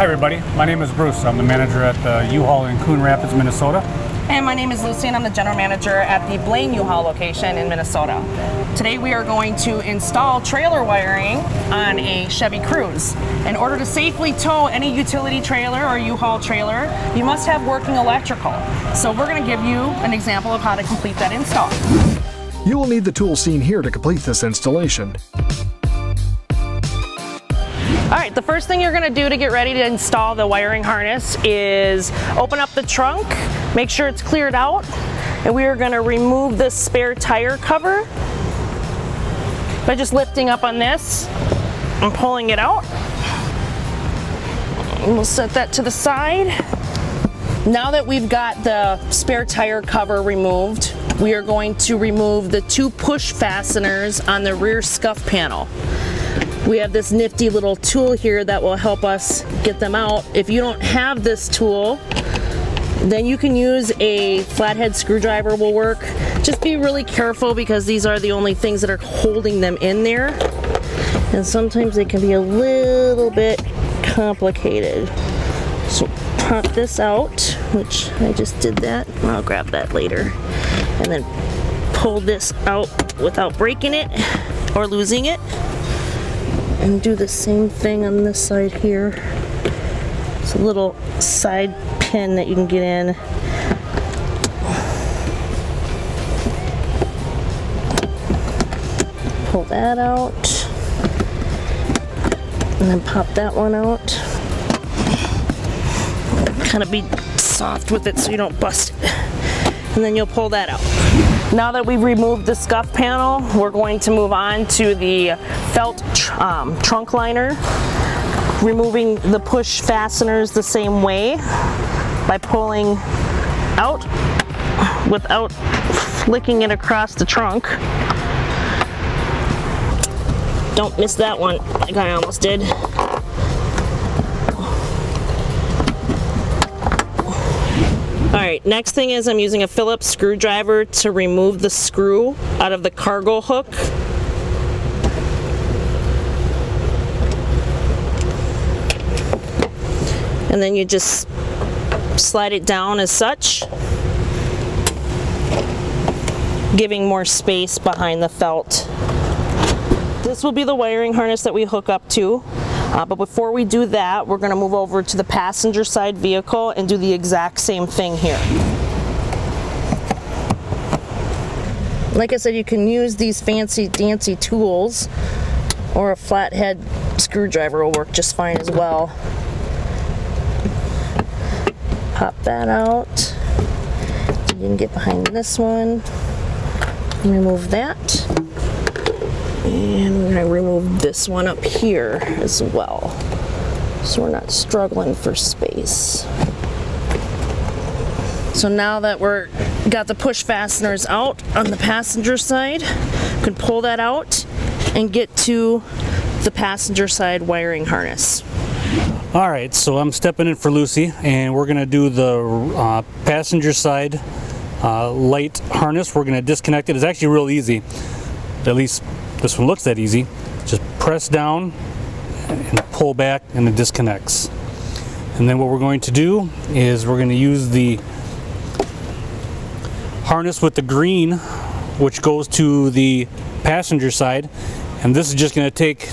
Hi everybody, my name is Bruce. I'm the manager at the U-Haul in Coon Rapids, Minnesota. And my name is Lucy and I'm the general manager at the Blaine U-Haul location in Minnesota. Today we are going to install trailer wiring on a Chevy Cruze. In order to safely tow any utility trailer or U-Haul trailer, you must have working electrical. So we're going to give you an example of how to complete that install. You will need the tools seen here to complete this installation. Alright, the first thing you're going to do to get ready to install the wiring harness is open up the trunk, make sure it's cleared out, and we are going to remove this spare tire cover by just lifting up on this and pulling it out. And we'll set that to the side. Now that we've got the spare tire cover removed, we are going to remove the two push fasteners on the rear scuff panel. We have this nifty little tool here that will help us get them out. If you don't have this tool, then you can use a flathead screwdriver will work. Just be really careful because these are the only things that are holding them in there. And sometimes they can be a little bit complicated. So pop this out, which I just did that. I'll grab that later. And then pull this out without breaking it or losing it. And do the same thing on this side here. It's a little side pin that you can get in. Pull that out. And then pop that one out. Kind of be soft with it so you don't bust it. And then you'll pull that out. Now that we've removed the scuff panel, we're going to move on to the felt trunk liner, removing the push fasteners the same way by pulling out without flicking it across the trunk. Don't miss that one like I almost did. Alright, next thing is I'm using a Phillips screwdriver to remove the screw out of the cargo hook. And then you just slide it down as such, giving more space behind the felt. This will be the wiring harness that we hook up to. But before we do that, we're going to move over to the passenger side vehicle and do the exact same thing here. Like I said, you can use these fancy dancy tools, or a flathead screwdriver will work just fine as well. Pop that out. You can get behind this one. Remove that. And we're going to remove this one up here as well, so we're not struggling for space. So now that we're got the push fasteners out on the passenger side, you can pull that out and get to the passenger side wiring harness. Alright, so I'm stepping in for Lucy and we're going to do the passenger side light harness. We're going to disconnect it. It's actually real easy. At least this one looks that easy. Just press down and pull back and it disconnects. And then what we're going to do is we're going to use the harness with the green, which goes to the passenger side, and this is just going to take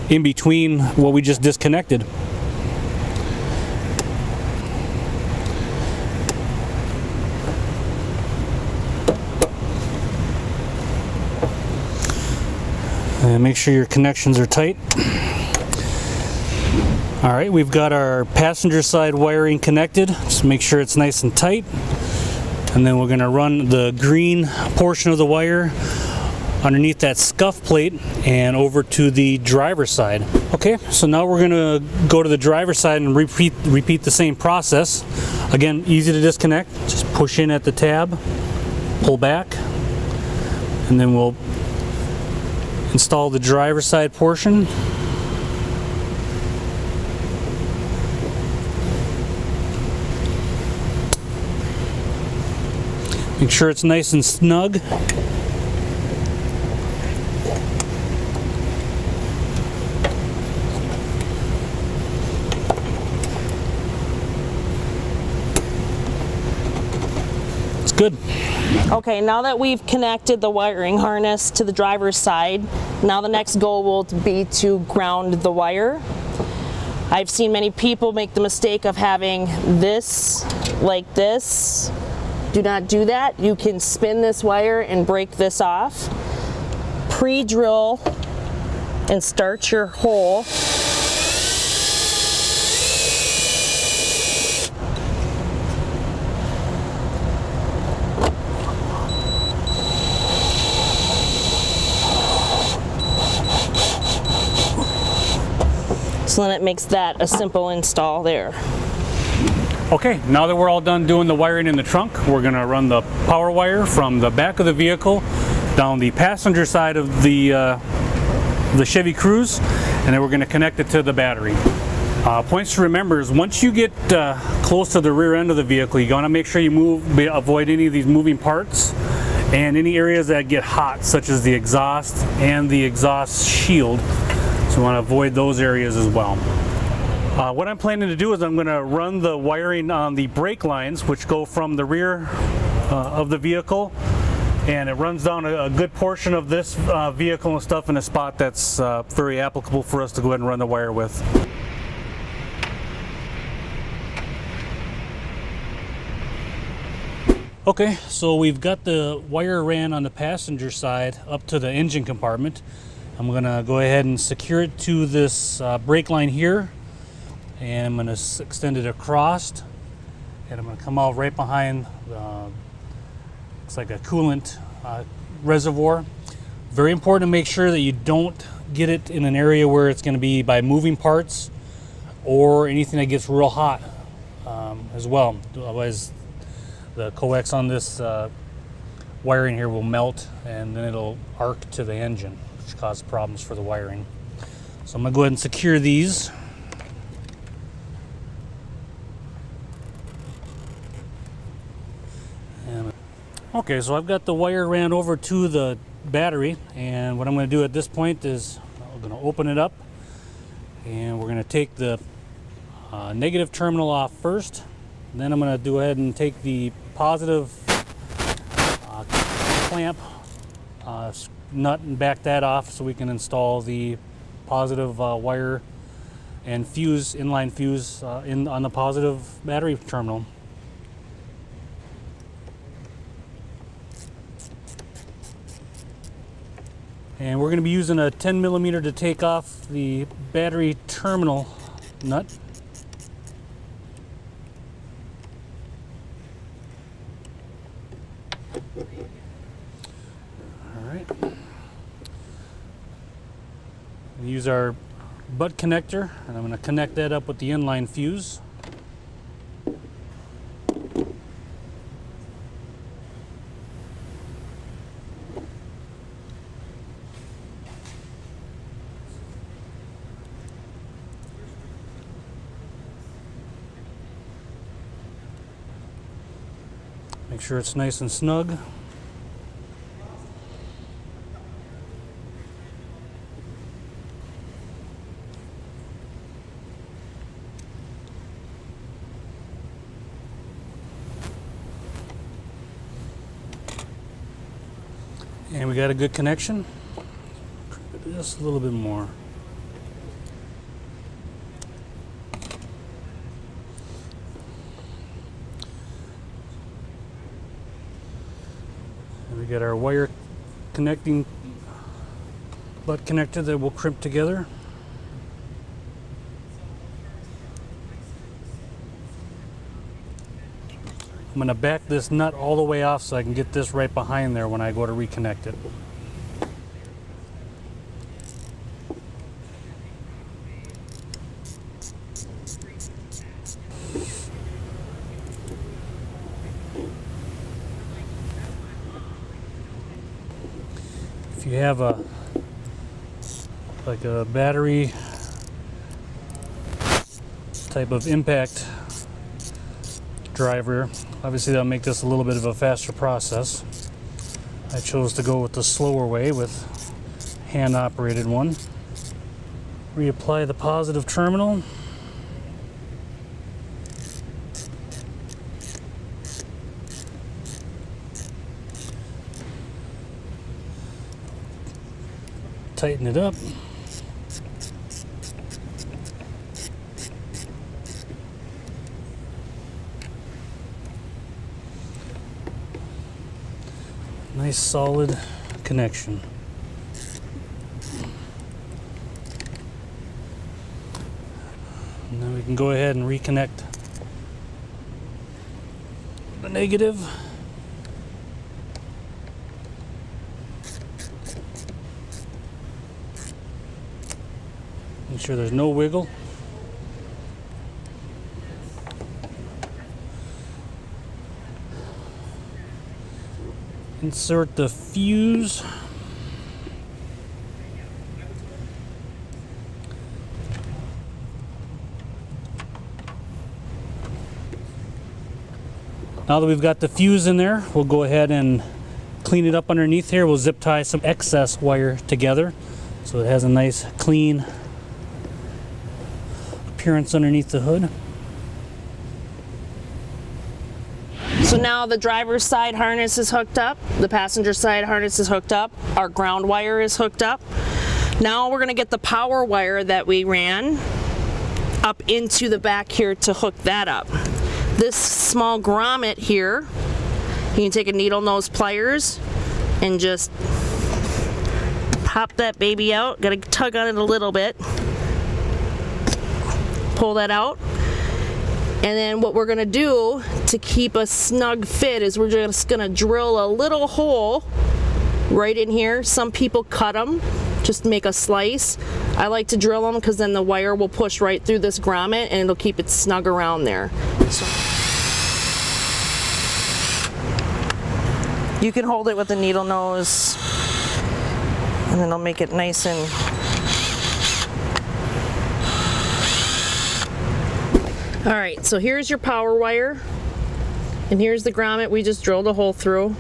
in between what we just disconnected. And make sure your connections are tight. Alright, we've got our passenger side wiring connected. Just make sure it's nice and tight. And then we're going to run the green portion of the wire underneath that scuff plate and over to the driver's side. Okay, so now we're going to go to the driver's side and repeat the same process. Again, easy to disconnect. Just push in at the tab, pull back, and then we'll install the driver's side portion. Make sure it's nice and snug. good. Okay, now that we've connected the wiring harness to the driver's side, now the next goal will be to ground the wire. I've seen many people make the mistake of having this like this. Do not do that. You can spin this wire and break this off. Pre-drill and start your hole. So then it makes that a simple install there. Okay, now that we're all done doing the wiring in the trunk, we're going to run the power wire from the back of the vehicle down the passenger side of the Chevy Cruze, and then we're going to connect it to the battery. Points to remember is once you get close to the rear end of the vehicle, you want to make sure you avoid any of these moving parts and any areas that get hot, such as the exhaust and the exhaust shield. So we want to avoid those areas as well. What I'm planning to do is I'm going to run the wiring on the brake lines, which go from the rear of the vehicle, and it runs down a good portion of this vehicle and stuff in a spot that's very applicable for us to go ahead and run the wire with. Okay, so we've got the wire ran on the passenger side up to the engine compartment. I'm going to go ahead and secure it to this brake line here, and I'm going to extend it across, and I'm going to come out right behind looks like a coolant reservoir. Very important to make sure that you don't get it in an area where it's going to be by moving parts or anything that gets real hot as well. Otherwise the coax on this wiring here will melt, and then it'll arc to the engine, which causes problems for the wiring. So I'm going to go ahead and secure these. Okay, so I've got the wire ran over to the battery, and what I'm going to do at this point is I'm going to open it up, and we're going to take the negative terminal off first. Then I'm going to go ahead and take the positive clamp nut and back that off so we can install the positive wire and fuse, inline fuse on the positive battery terminal. And we're going to be using a 10 millimeter to take off the battery terminal nut. Alright. Use our butt connector, and I'm going to connect that up with the inline fuse. Make sure it's nice and snug. And we got a good connection. Just a little bit more. And we got our wire connecting butt connector that will crimp together. I'm going to back this nut all the way off so I can get this right behind there when I go to reconnect it. If you have like a battery type of impact driver, obviously that'll make this a little bit of a faster process. I chose to go with the slower way with hand operated one. Reapply the positive terminal. tighten it up. Nice solid connection. And then we can go ahead and reconnect the negative. Make sure there's no wiggle. Insert the fuse. Now that we've got the fuse in there, we'll go ahead and clean it up underneath here. We'll zip tie some excess wire together so it has a nice clean appearance underneath the hood. So now the driver's side harness is hooked up, the passenger side harness is hooked up, our ground wire is hooked up. Now we're going to get the power wire that we ran up into the back here to hook that up. This small grommet here, you can take a needle nose pliers and just pop that baby out. Got to tug on it a little bit. Pull that out. And then what we're going to do to keep a snug fit is we're just going to drill a little hole right in here. Some people cut them, just make a slice. I like to drill them because then the wire will push right through this grommet and it'll keep it snug around there. So you can hold it with the needle nose and then it'll make it nice and all right, so here's your power wire, and here's the grommet we just drilled a hole through.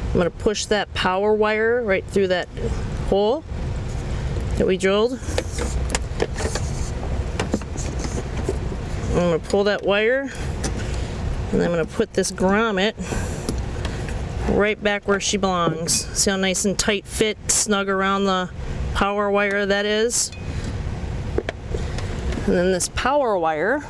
I'm going to push that power wire right through that hole that we drilled. I'm going to pull that wire, and I'm going to put this grommet right back where she belongs. See how nice and tight fit, snug around the power wire that is? And then this power wire,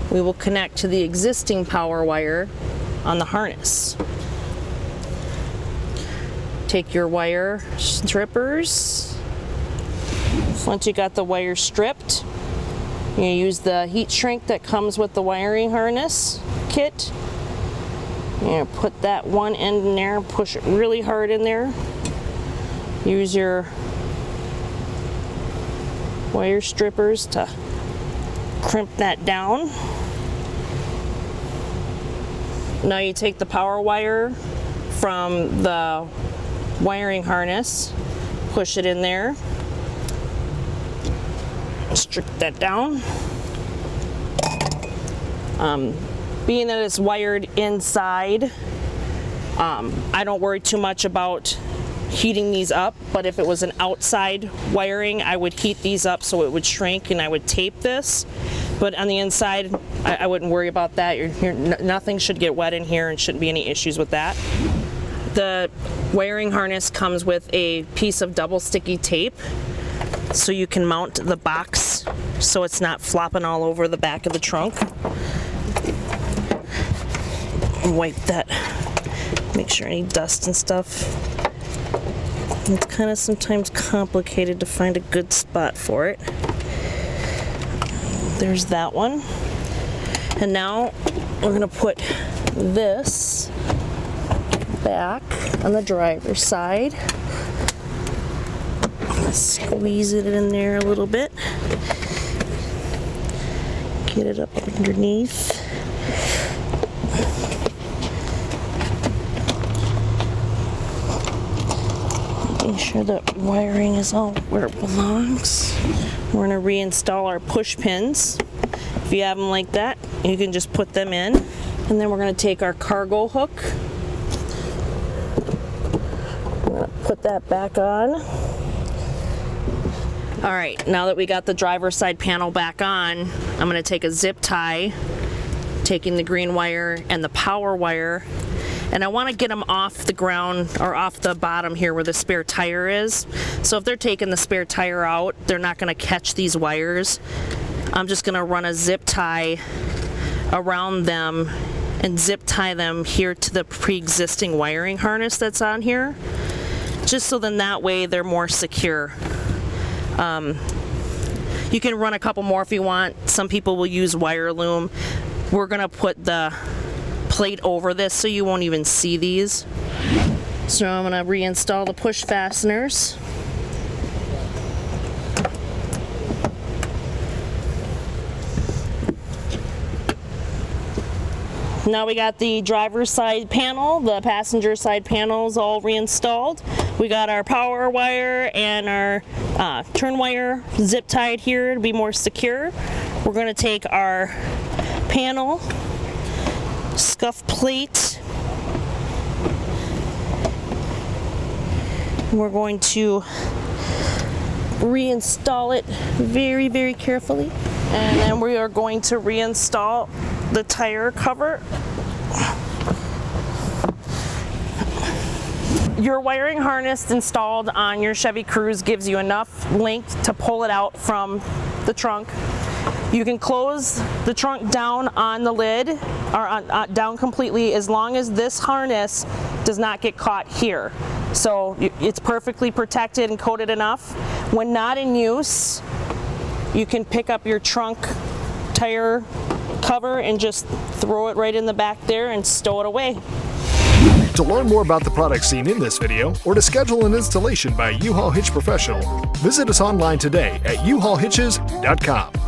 we will connect to the existing power wire on the harness. Take your wire strippers. Once you got the wire stripped, you use the heat shrink that comes with the wiring harness kit. You put that one end in there, push it really hard in there. Use your wire strippers to crimp that down. Now you take the power wire from the wiring harness, push it in there, strip that down. Being that it's wired inside, I don't worry too much about heating these up, but if it was an outside wiring, I would heat these up so it would shrink and I would tape this. But on the inside, I wouldn't worry about that. Nothing should get wet in here and shouldn't be any issues with that. The wiring harness comes with a piece of double sticky tape so you can mount the box so it's not flopping all over the back of the trunk. Wipe that, make sure any dust and stuff. It's kind of sometimes complicated to find a good spot for it. There's that one. And now we're going to put this back on the driver's side. Squeeze it in there a little bit. Get it up underneath. Making sure that wiring is all where it belongs. We're going to reinstall our push pins. If you have them like that, you can just put them in. And then we're going to take our cargo hook. I'm going to put that back on. All right, now that we got the driver's side panel back on, I'm going to take a zip tie, taking the green wire and the power wire, And I want to get them off the ground or off the bottom here where the spare tire is. So if they're taking the spare tire out, they're not going to catch these wires. I'm just going to run a zip tie around them and zip tie them here to the pre-existing wiring harness that's on here, just so then that way they're more secure. You can run a couple more if you want. Some people will use wire loom. We're gonna put the plate over this so you won't even see these. So I'm gonna reinstall the push fasteners. Now we got the driver's side panel, the passenger side panels all reinstalled. We got our power wire and our turn wire zip tied here to be more secure. We're going to take our panel, scuff plate, and we're going to reinstall it very, very carefully. And then we are going to reinstall the tire cover. Your wiring harness installed on your Chevy Cruze gives you enough length to pull it out from the trunk. You can close the trunk down on the lid, or down completely, as long as this harness does not get caught here. So it's perfectly protected and coated enough. When not in use, you can pick up your trunk tire cover and just throw it right in the back there and stow it away. To learn more about the products seen in this video, or to schedule an installation by U-Haul Hitch Professional, visit us online today at uhaulhitches.com.